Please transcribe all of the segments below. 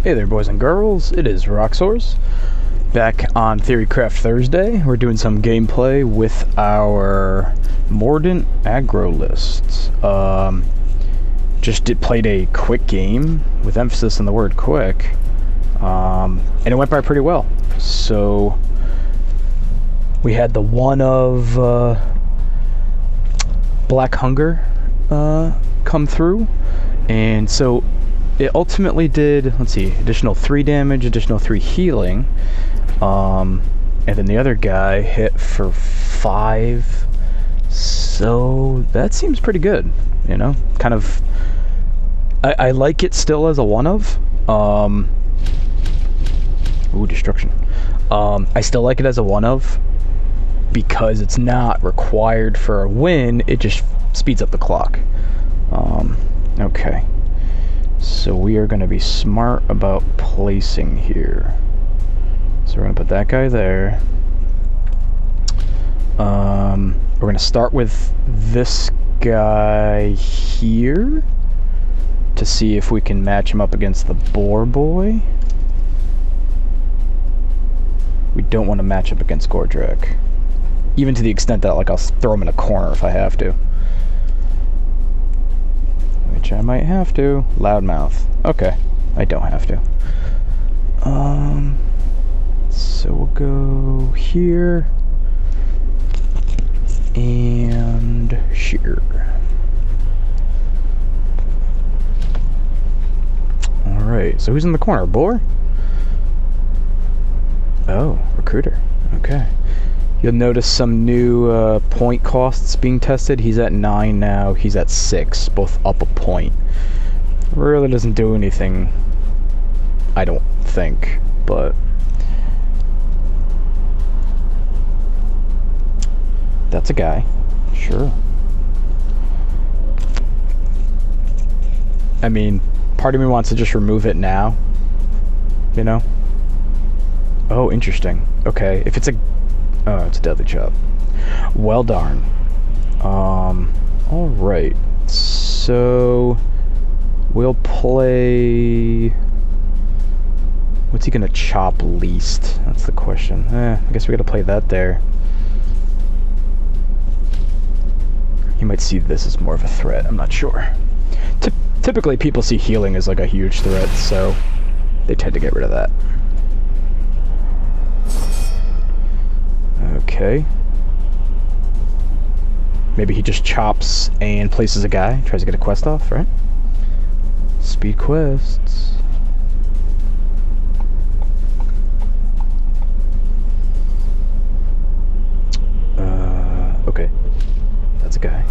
Hey there, boys and girls. It is Roxors back on Theorycraft Thursday. We're doing some gameplay with our Mordant agro lists. Played a quick game with emphasis on the word quick, and it went by pretty well. So we had the one of Black Hunger come through, and so it ultimately did, let's see, additional 3 damage, additional 3 healing, and then the other guy hit for 5, so that seems pretty good, you know, kind of, I like it still as a one-of, ooh, destruction, I still like it as a one-of, because it's not required for a win, it just speeds up the clock. Okay. So we are going to be smart about placing here. So we're going to put that guy there. We're going to start with this guy here to see if we can match him up against the boar boy. We don't want to match up against Gordrak. Even to the extent that, like, I'll throw him in a corner if I have to. Which I might have to. Loudmouth. Okay. I don't have to. So we'll go here. And here. Alright, so who's in the corner? Boar? Oh, recruiter. Okay. You'll notice some new point costs being tested. He's at 9 now. He's at 6, both up a point. Really doesn't do anything, I don't think, but that's a guy. Sure. I mean, part of me wants to just remove it now, you know? Oh, interesting. Okay, if it's a... Oh, it's a deadly chop. Well darn. Alright. So we'll play... What's he gonna chop least? That's the question. I guess we gotta play that there. He might see this as more of a threat, I'm not sure. Typically people see healing as like a huge threat, so they tend to get rid of that. Okay. Maybe he just chops and places a guy, tries to get a quest off, right? Speed quests. Okay. That's a guy.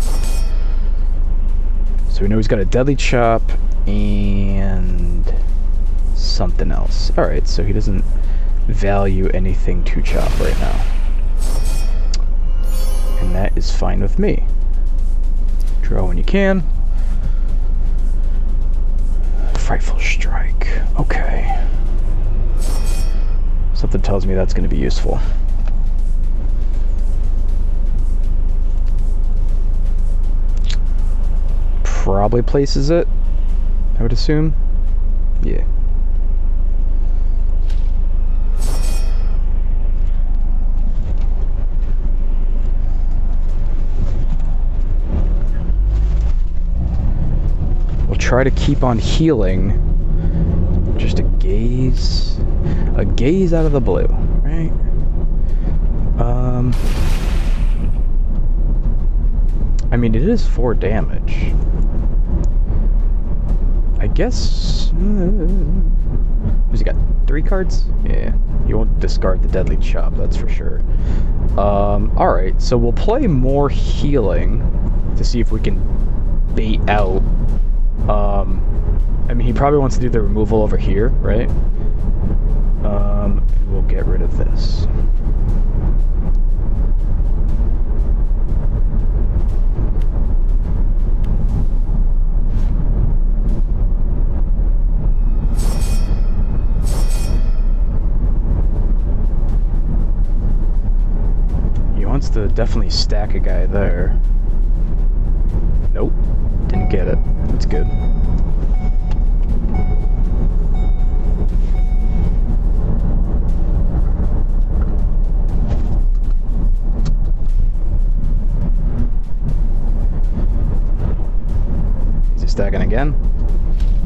So we know he's got a deadly chop and something else. Alright, so he doesn't value anything to chop right now. And that is fine with me. Draw when you can. Frightful Strike. Okay. Something tells me that's going to be useful. Probably places it, I would assume. Yeah. Try to keep on healing. Just a gaze out of the blue, right? I mean, it is 4 damage. I guess. Who's he got? 3 cards? Yeah, he won't discard the deadly chop, that's for sure. Alright, so we'll play more healing to see if we can bait out. I mean, he probably wants to do the removal over here, right? We'll get rid of this. He wants to definitely stack a guy there. Nope, didn't get it. That's good. again.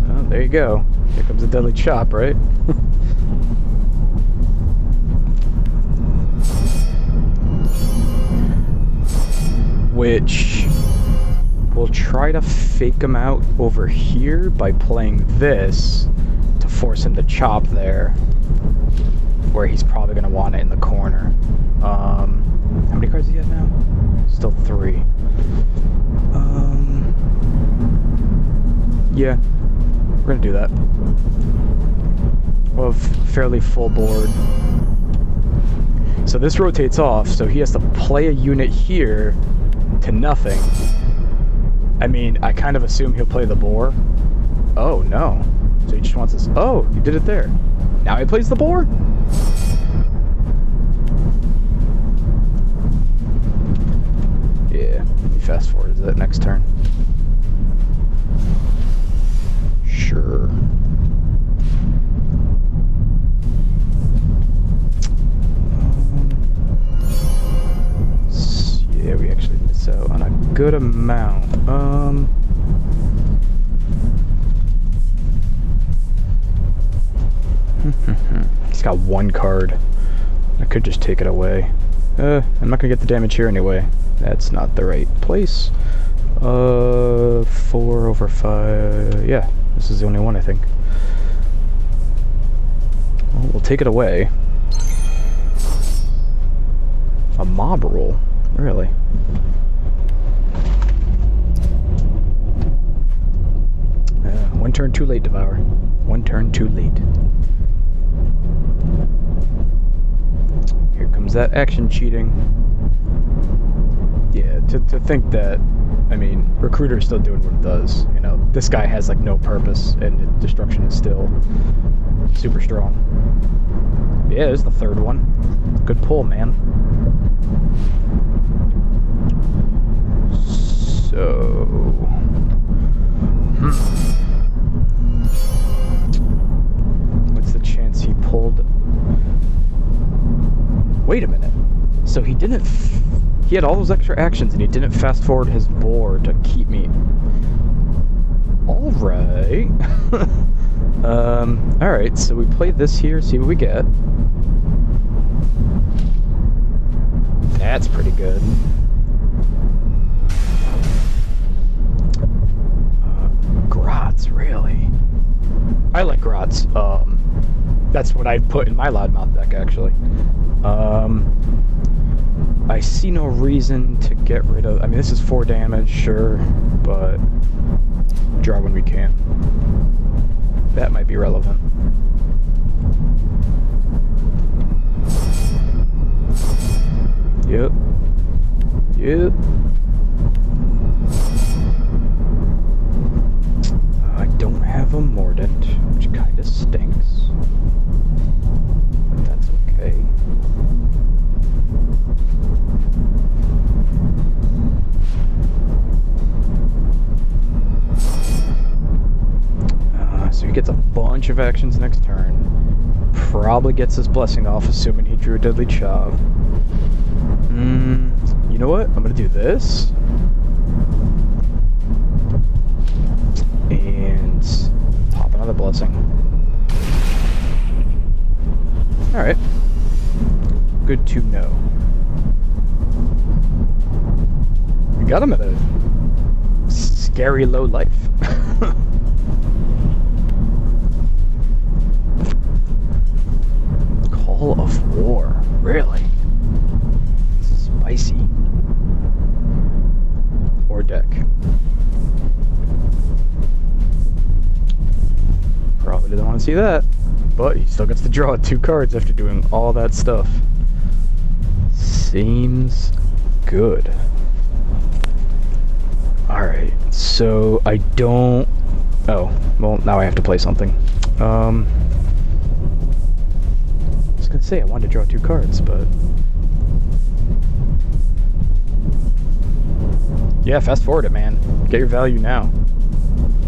Oh, there you go. Here comes a deadly chop, right? Which we'll try to fake him out over here by playing this to force him to chop there, where he's probably going to want it in the corner. How many cards do you have now? Still 3. Yeah, we're going to do that. We'll have fairly full board. So this rotates off, so he has to play a unit here to nothing. I mean, I kind of assume he'll play the boar. Oh, no. So he just wants this. Oh, he did it there. Now he plays the boar? Yeah, he fast forwards that next turn. Sure. Yeah, we actually miss out on a good amount. He's got 1 card. I could just take it away. I'm not gonna get the damage here anyway. That's not the right place. 4 over 5. Yeah, this is the only one, I think. Well, we'll take it away. A mob roll? Really? One turn too late, Devour. 1 turn too late. Here comes that action cheating. Yeah, to think that, I mean, Recruiter's still doing what it does. You know, this guy has like no purpose, and destruction is still super strong. Yeah, there's the 3rd one. Good pull, man. So, what's the chance he pulled? Wait a minute. So he didn't. He had all those extra actions, and he didn't fast forward his boar to keep me. All right. All right. So we play this here. See what we get. That's pretty good. Grots, really? I like Grots. That's what I'd put in my loudmouth deck, actually. I see no reason to get rid of... I mean, this is 4 damage, sure, but draw when we can. That might be relevant. Yep. Yep. I don't have a Mordant, which kind of stinks. But that's okay. So he gets a bunch of actions next turn. Probably gets his blessing off, assuming he drew a deadly chop. You know what? I'm gonna do this. And pop another blessing. Alright. Good to know. We got him at a scary low life. Call of War. Really? This is spicy. Or deck. Probably didn't want to see that. But he still gets to draw 2 cards after doing all that stuff. Seems good. Alright, so I don't... Oh, well, now I have to play something. I was gonna say I wanted to draw 2 cards, but... Yeah, fast forward it, man. Get your value now.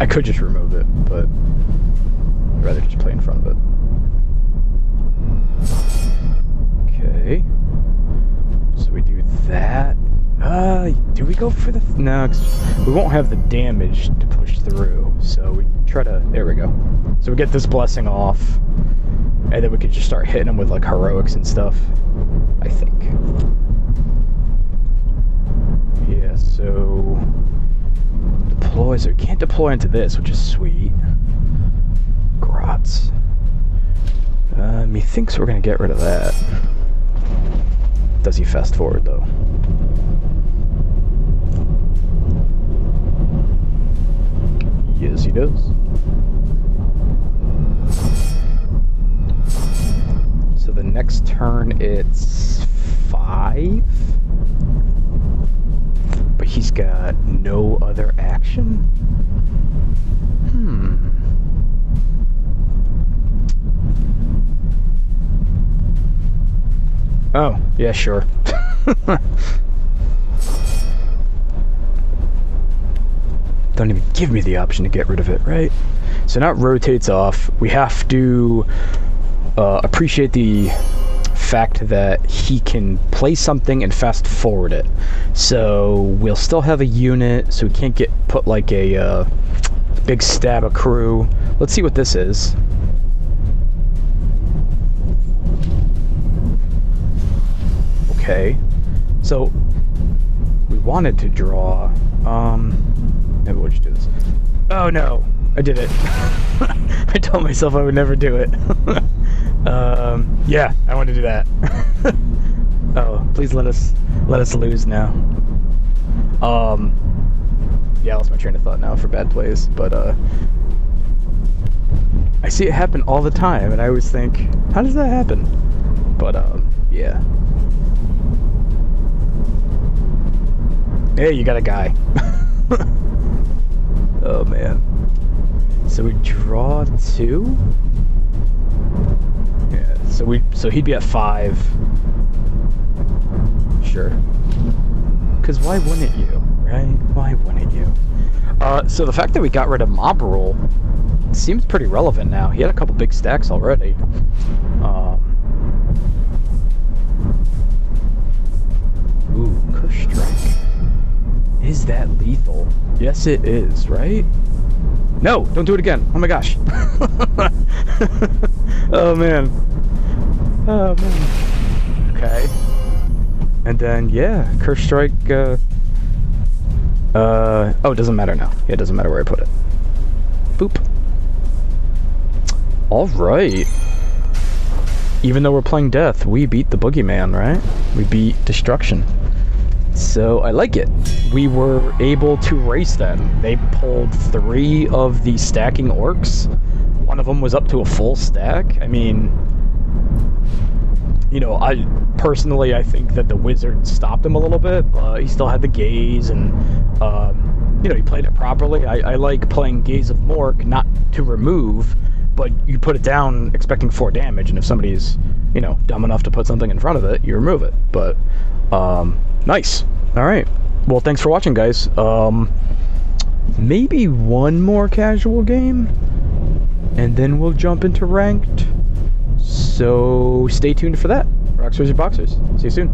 I could just remove it, but I'd rather just play in front of it. Okay. So we do that. Do we go for the... No, 'cause we won't have the damage to push through. So we try to, there we go. So we get this blessing off, and then we can just start hitting them with like heroics and stuff, I think. Yeah, so deploy, so we can't deploy into this, which is sweet. Grots. Methinks we're gonna get rid of that. Does he fast forward though? Yes, he does. So the next turn it's 5, but he's got no other action. Oh, yeah, sure. Don't even give me the option to get rid of it, right? So now it rotates off. We have to appreciate the fact that he can play something and fast forward it. So we'll still have a unit, so we can't get put like a big stab of crew. Let's see what this is. Okay, so we wanted to draw, maybe we'll just do this. Oh no, I did it. I told myself I would never do it. Yeah, I want to do that. Oh, please let us lose now. Yeah, I lost my train of thought now for bad plays, but I see it happen all the time, and I always think, how does that happen? But yeah. Hey, you got a guy. Oh man. So we draw 2. Yeah. So he'd be at 5. Sure. Because why wouldn't you, right? Why wouldn't you? So the fact that we got rid of mob rule seems pretty relevant now. He had a couple big stacks already. Ooh, Curse Strike. Is that lethal? Yes, it is, right? No, don't do it again. Oh my gosh. Oh man. Oh man. Okay. And then, yeah, Curse Strike, oh, it doesn't matter now. Yeah, it doesn't matter where I put it. Boop. Alright. Even though we're playing death, we beat the boogeyman, right? We beat destruction. So I like it. We were able to race them. They pulled 3 of the stacking orcs. One of them was up to a full stack. I mean, you know, I think that the wizard stopped him a little bit, but he still had the gaze, and you know, he played it properly. I like playing Gaze of Mork, not to remove, but you put it down expecting 4 damage, and if somebody's, you know, dumb enough to put something in front of it, you remove it. But nice. All right. Well, thanks for watching, guys. Maybe one more casual game, and then we'll jump into ranked. So stay tuned for that. Rocks, Wizard, Boxers. See you soon.